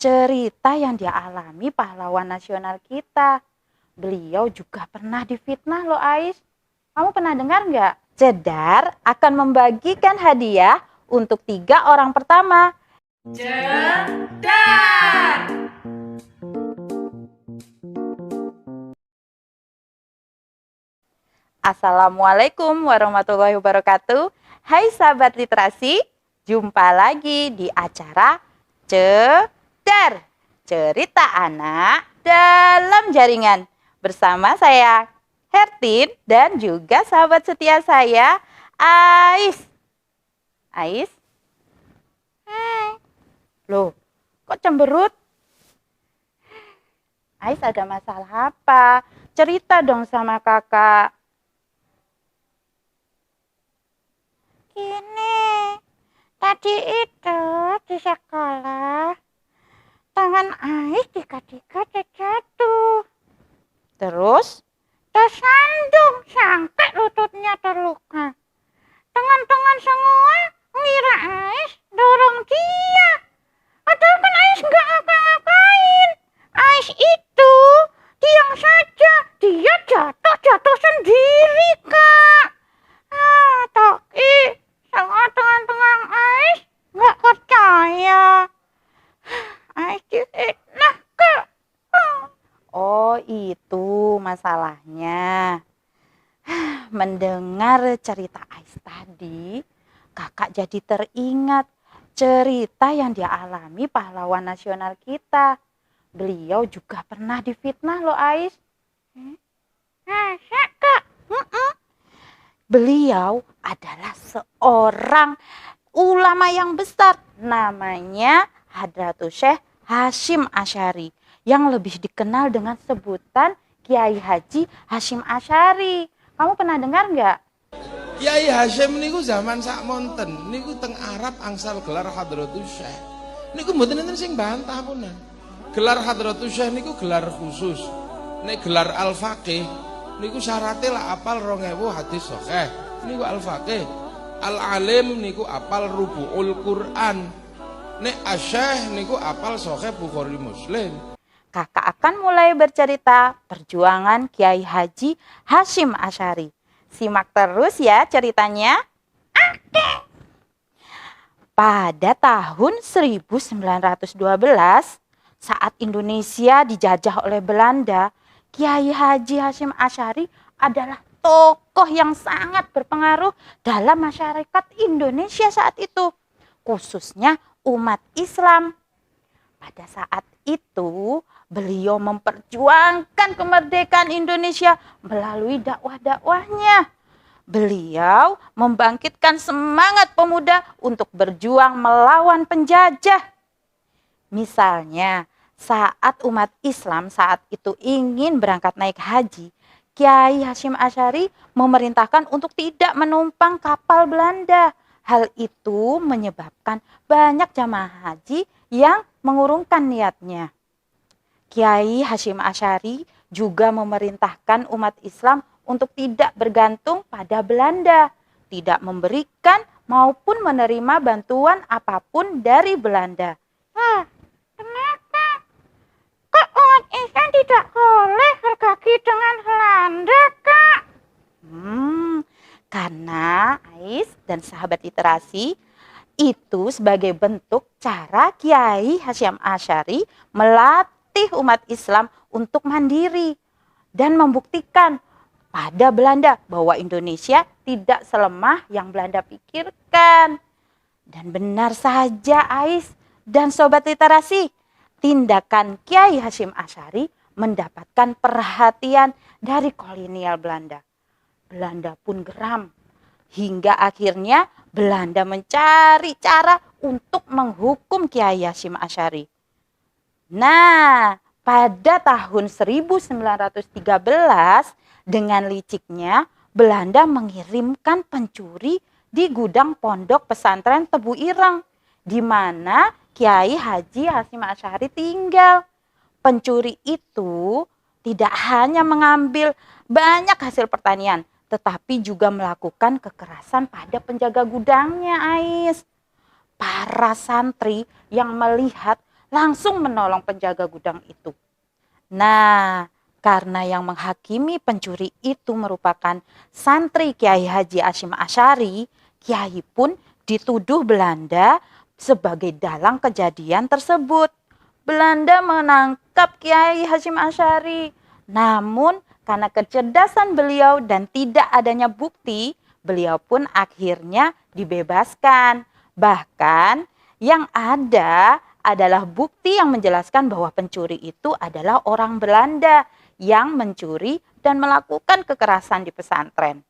cerita yang dia alami pahlawan nasional kita. Beliau juga pernah difitnah loh Ais. Kamu pernah dengar nggak? Jedar akan membagikan hadiah untuk 3 orang pertama. Jedar. Assalamualaikum warahmatullahi wabarakatuh. Hai sahabat literasi, jumpa lagi di acara Jedar, cerita anak dalam jaringan. Bersama saya Hertin dan juga sahabat setia saya Ais. Ais? Hai. Loh, kok cemberut? Ais ada masalah apa? Cerita dong sama kakak. Gini, tadi itu di sekolah, tangan Ais dikat-dikat jatuh. Terus tersandung sampai lututnya terluka. Teman-teman semua ngira Ais dorong dia. Padahal kan Ais nggak ngapa-ngapain. Ais itu diam saja, dia jatuh sendiri, Kak. Tapi sama teman-teman Ais nggak percaya. Ais difitnah, Kak. Oh, itu masalahnya. Mendengar cerita Ais tadi, kakak jadi teringat cerita yang dia alami pahlawan nasional kita. Beliau juga pernah difitnah loh Ais. Masa, Kak? Beliau adalah seorang ulama yang besar, namanya Hadratus Syekh Hasyim Asy'ari, yang lebih dikenal dengan sebutan Kiai Haji Hasyim Asy'ari. Kamu pernah dengar nggak? Kiai Hasyim niku zaman sakmonten niku teng Arab angsal gelar Hadratus Syekh. Niku mboten enten sing bantah punan. Gelar Hadratus Syekh niku gelar khusus. Nek gelar Al-Faqih niku syaratnya lah apal 2000 hadis sahih. Niku Al-Faqih. Al-Alim niku apal rubu'ul Quran. Nek Asyekh niku apal sahih Bukhari Muslim. Kakak akan mulai bercerita perjuangan Kiai Haji Hasyim Asy'ari. Simak terus ya ceritanya. Pada tahun 1912, saat Indonesia dijajah oleh Belanda, Kiai Haji Hasyim Asy'ari adalah tokoh yang sangat berpengaruh dalam masyarakat Indonesia saat itu, khususnya umat Islam. Pada saat itu, beliau memperjuangkan kemerdekaan Indonesia melalui dakwah-dakwahnya. Beliau membangkitkan semangat pemuda untuk berjuang melawan penjajah. Misalnya, saat umat Islam saat itu ingin berangkat naik haji, Kiai Hasyim Asy'ari memerintahkan untuk tidak menumpang kapal Belanda. Hal itu menyebabkan banyak jamaah haji yang mengurungkan niatnya. Kiai Hasyim Asy'ari juga memerintahkan umat Islam untuk tidak bergantung pada Belanda, tidak memberikan maupun menerima bantuan apapun dari Belanda. Kenapa? Kok umat Islam tidak boleh bergabung dengan Belanda, Kak? Karena Ais dan sahabat literasi, itu sebagai bentuk cara Kiai Hasyim Asy'ari melatih umat Islam untuk mandiri dan membuktikan pada Belanda bahwa Indonesia tidak selemah yang Belanda pikirkan. Dan benar saja Ais dan sobat literasi, tindakan Kiai Hasyim Asy'ari mendapatkan perhatian dari kolonial Belanda. Belanda pun geram. Hingga akhirnya Belanda mencari cara untuk menghukum Kiai Hasyim Asy'ari. Nah, pada tahun 1913 dengan liciknya Belanda mengirimkan pencuri di gudang pondok pesantren Tebu Ireng, di mana Kiai Haji Hasyim Asy'ari tinggal. Pencuri itu tidak hanya mengambil banyak hasil pertanian, tetapi juga melakukan kekerasan pada penjaga gudangnya, Ais. Para santri yang melihat langsung menolong penjaga gudang itu. Nah, karena yang menghakimi pencuri itu merupakan santri Kiai Haji Hasyim Asy'ari, Kiai pun dituduh Belanda sebagai dalang kejadian tersebut. Belanda menangkap Kiai Hasyim Asy'ari. Namun karena kecerdasan beliau dan tidak adanya bukti, beliau pun akhirnya dibebaskan. Bahkan yang ada adalah bukti yang menjelaskan bahwa pencuri itu adalah orang Belanda yang mencuri dan melakukan kekerasan di pesantren.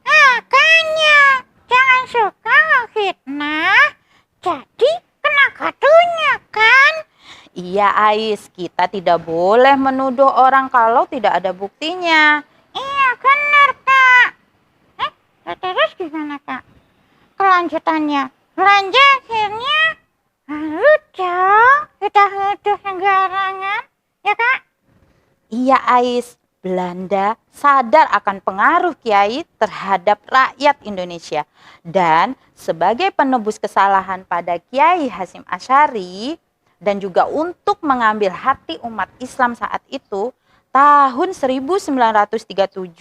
Makanya jangan suka fitnah, jadi kena kartunya kan? Iya Ais, kita tidak boleh menuduh orang kalau tidak ada buktinya. Iya benar kak. Terus gimana kak? Kelanjutannya, belanja akhirnya lalu dong, udah nuduh sembarangan, ya kak? Iya Ais, Belanda sadar akan pengaruh Kiai terhadap rakyat Indonesia. Dan sebagai penebus kesalahan pada Kiai Hasyim Asy'ari dan juga untuk mengambil hati umat Islam saat itu, tahun 1937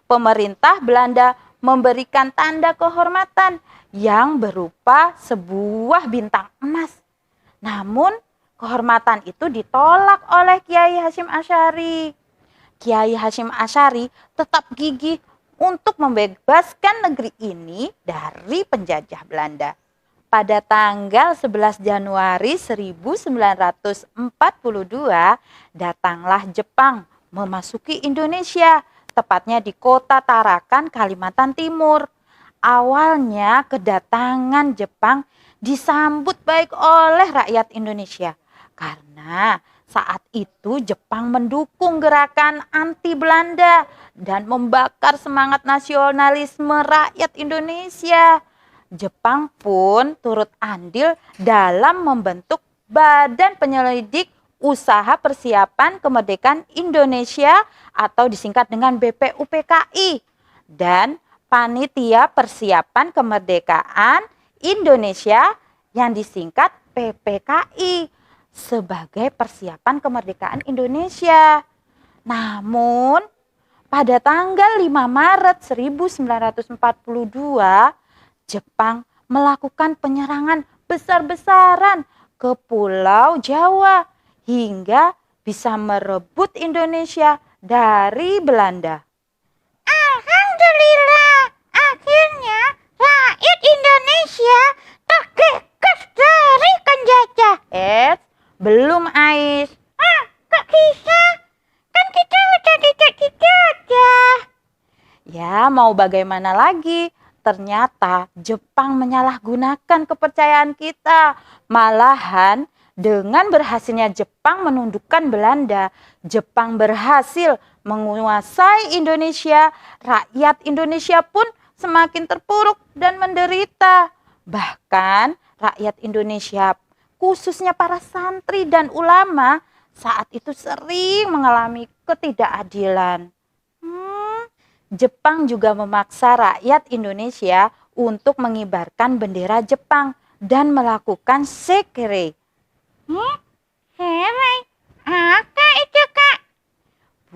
pemerintah Belanda memberikan tanda kehormatan yang berupa sebuah bintang emas. Namun kehormatan itu ditolak oleh Kiai Hasyim Asy'ari. Kiai Hasyim Asy'ari tetap gigih untuk membebaskan negeri ini dari penjajah Belanda. Pada tanggal 11 Januari 1942, datanglah Jepang memasuki Indonesia, tepatnya di kota Tarakan, Kalimantan Timur. Awalnya kedatangan Jepang disambut baik oleh rakyat Indonesia karena saat itu Jepang mendukung gerakan anti Belanda dan membakar semangat nasionalisme rakyat Indonesia. Jepang pun turut andil dalam membentuk Badan Penyelidik Usaha Persiapan Kemerdekaan Indonesia atau disingkat dengan BPUPKI dan Panitia Persiapan Kemerdekaan Indonesia yang disingkat PPKI sebagai persiapan kemerdekaan Indonesia. Namun pada tanggal 5 Maret 1942 Jepang melakukan penyerangan besar-besaran ke Pulau Jawa hingga bisa merebut Indonesia dari Belanda. Alhamdulillah, akhirnya rakyat Indonesia terbebas dari penjajah. Belum Ais. Kok bisa? Kan kita udah tidak dijajah. Ya, mau bagaimana lagi? Ternyata Jepang menyalahgunakan kepercayaan kita. Malahan dengan berhasilnya Jepang menundukkan Belanda, Jepang berhasil menguasai Indonesia. Rakyat Indonesia pun semakin terpuruk dan menderita. Bahkan rakyat Indonesia, khususnya para santri dan ulama, saat itu sering mengalami ketidakadilan. Jepang juga memaksa rakyat Indonesia untuk mengibarkan bendera Jepang dan melakukan sekere. Serai, apa itu kak?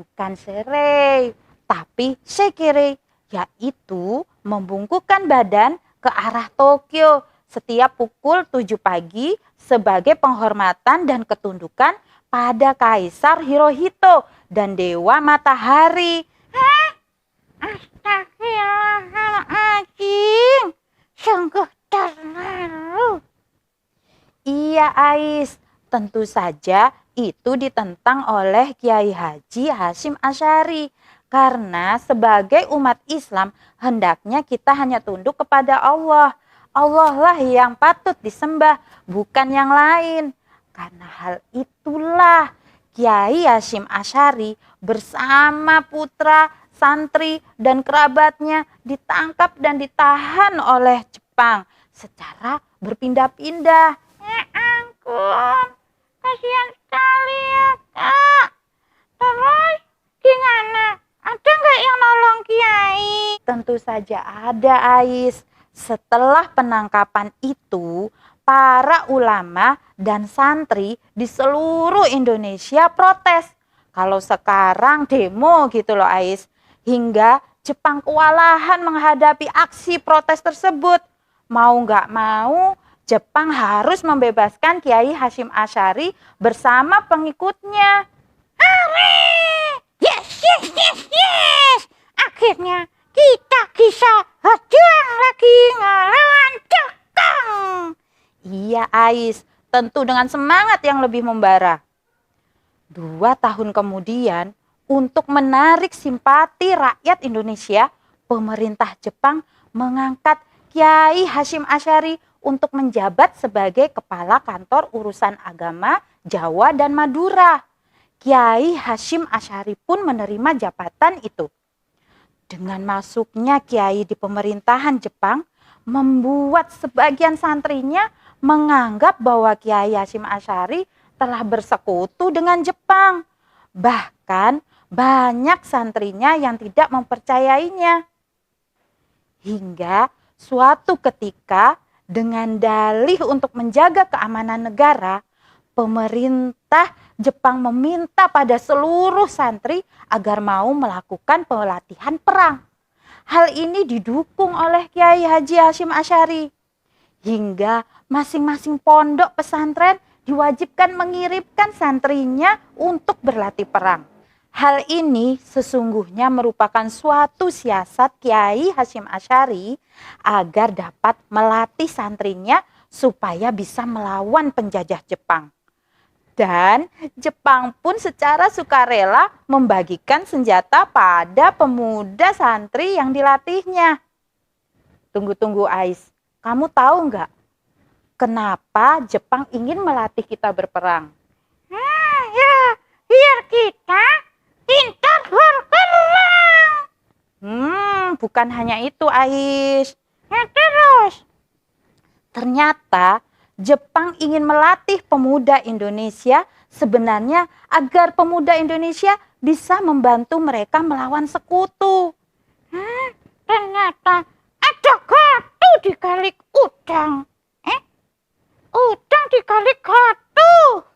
Bukan serai, tapi sekere, yaitu membungkukkan badan ke arah Tokyo setiap pukul 7 pagi sebagai penghormatan dan ketundukan pada Kaisar Hirohito dan Dewa Matahari. Astagfirullahaladzim, sungguh terlalu. Iya Ais, tentu saja itu ditentang oleh Kiai Haji Hasyim Asy'ari. Karena sebagai umat Islam hendaknya kita hanya tunduk kepada Allah. Allah lah yang patut disembah, bukan yang lain. Karena hal itulah Kiai Hasyim Asy'ari bersama putra, santri, dan kerabatnya ditangkap dan ditahan oleh Jepang secara berpindah-pindah. Ya ampun, kasihan sekali ya kak. Terus gimana? Ada nggak yang nolong Kiai? Tentu saja ada Ais. Setelah penangkapan itu, para ulama dan santri di seluruh Indonesia protes. Kalau sekarang demo gitu loh Ais. Hingga Jepang kewalahan menghadapi aksi protes tersebut. Mau nggak mau, Jepang harus membebaskan Kiai Hasyim Asy'ari bersama pengikutnya. Hore! Yes, yes, yes, yes! Akhirnya kita bisa berjuang lagi ngelawan Jepang. Iya Ais, tentu dengan semangat yang lebih membara. 2 tahun kemudian, untuk menarik simpati rakyat Indonesia, pemerintah Jepang mengangkat Kiai Hasyim Asy'ari untuk menjabat sebagai Kepala Kantor Urusan Agama Jawa dan Madura. Kiai Hasyim Asy'ari pun menerima jabatan itu. Dengan masuknya Kiai di pemerintahan Jepang, membuat sebagian santrinya menganggap bahwa Kiai Hasyim Asy'ari telah bersekutu dengan Jepang. Bahkan banyak santrinya yang tidak mempercayainya. Hingga suatu ketika dengan dalih untuk menjaga keamanan negara, pemerintah Jepang meminta pada seluruh santri agar mau melakukan pelatihan perang. Hal ini didukung oleh Kiai Haji Hasyim Asy'ari. Hingga masing-masing pondok pesantren diwajibkan mengirimkan santrinya untuk berlatih perang. Hal ini sesungguhnya merupakan suatu siasat Kiai Hasyim Asy'ari agar dapat melatih santrinya supaya bisa melawan penjajah Jepang. Dan Jepang pun secara sukarela membagikan senjata pada pemuda santri yang dilatihnya. Tunggu Ais, kamu tahu nggak kenapa Jepang ingin melatih kita berperang? Ya, biar kita pintar berperang. Bukan hanya itu Ais. Terus? Ternyata Jepang ingin melatih pemuda Indonesia sebenarnya agar pemuda Indonesia bisa membantu mereka melawan sekutu. Ternyata ada batu di kalik udang. Udang di kalik batu.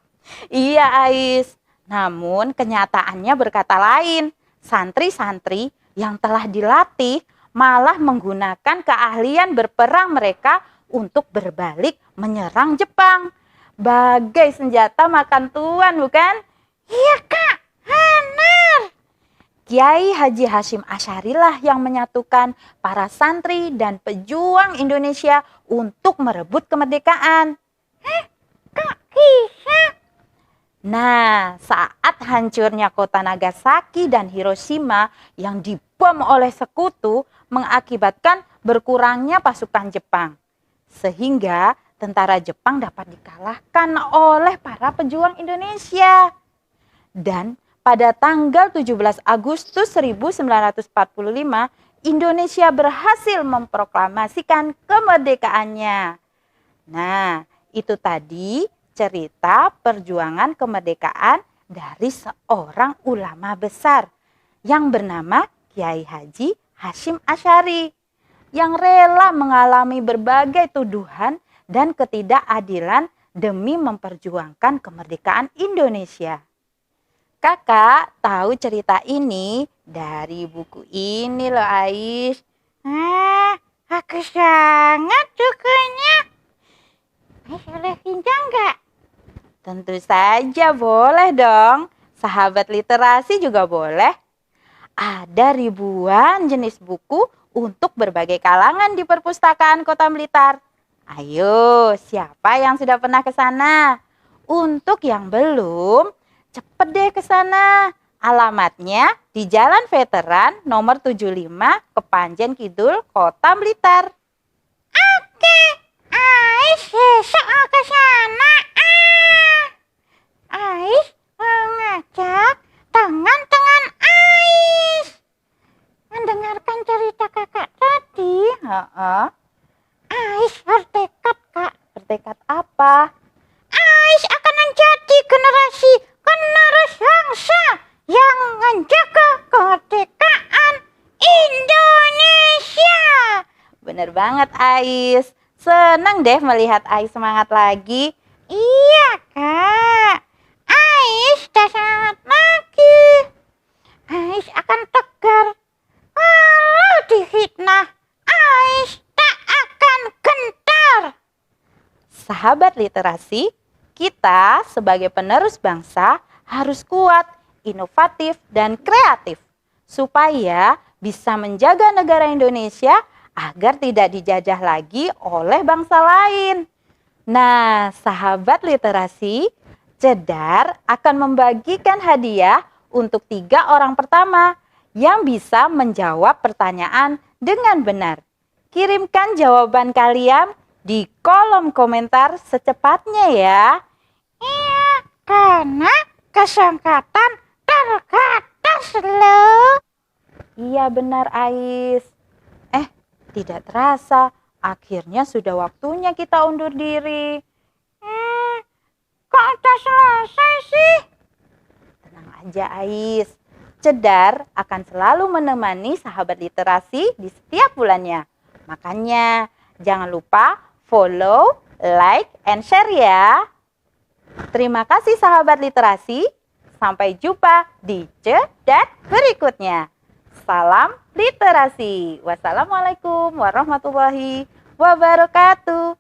Iya Ais, namun kenyataannya berkata lain. Santri-santri yang telah dilatih malah menggunakan keahlian berperang mereka untuk berbalik menyerang Jepang. Bagai senjata makan tuan, bukan? Iya Kak, benar. Kiai Haji Hasyim Asy'ari lah yang menyatukan para santri dan pejuang Indonesia untuk merebut kemerdekaan. Kak bisa? Nah, saat hancurnya kota Nagasaki dan Hiroshima yang dibom oleh sekutu mengakibatkan berkurangnya pasukan Jepang. Sehingga tentara Jepang dapat dikalahkan oleh para pejuang Indonesia. Dan pada tanggal 17 Agustus 1945, Indonesia berhasil memproklamasikan kemerdekaannya. Nah, itu tadi cerita perjuangan kemerdekaan dari seorang ulama besar yang bernama Kiai Haji Hasyim Asy'ari yang rela mengalami berbagai tuduhan dan ketidakadilan demi memperjuangkan kemerdekaan Indonesia. Kakak tahu cerita ini dari buku ini loh Ais. Bagus banget bukunya. Ais boleh pinjam nggak? Tentu saja boleh dong. Sahabat literasi juga boleh. Ada ribuan jenis buku untuk berbagai kalangan di perpustakaan Kota Blitar. Ayo, siapa yang sudah pernah ke sana? Untuk yang belum, cepet deh ke sana. Alamatnya di Jalan Veteran nomor 75 Kepanjen Kidul, Kota Blitar. Oke, Ais besok mau ke sana. Ais mau ngajak teman-teman Ais mendengarkan cerita kakak tadi. Ais bertekad, Kak. Bertekad apa? Ais akan menjadi generasi penerus bangsa yang menjaga kemerdekaan Indonesia. Bener banget Ais. Senang deh melihat Ais semangat lagi. Iya, Kak. Ais udah semangat lagi. Ais akan tegar. Kalau difitnah, Ais tak akan gentar. Sahabat literasi, kita sebagai penerus bangsa harus kuat, inovatif, dan kreatif supaya bisa menjaga negara Indonesia agar tidak dijajah lagi oleh bangsa lain. Nah, sahabat literasi, Cedar akan membagikan hadiah untuk 3 orang pertama yang bisa menjawab pertanyaan dengan benar. Kirimkan jawaban kalian di kolom komentar secepatnya ya. Iya, karena kesempatan terbatas loh. Iya benar Ais. Tidak terasa, akhirnya sudah waktunya kita undur diri. Kok udah selesai sih? Tenang aja Ais. Cedar akan selalu menemani sahabat literasi di setiap bulannya. Makanya jangan lupa follow, like, and share ya. Terima kasih sahabat literasi. Sampai jumpa di Cedar berikutnya. Salam literasi. Wassalamualaikum warahmatullahi wabarakatuh.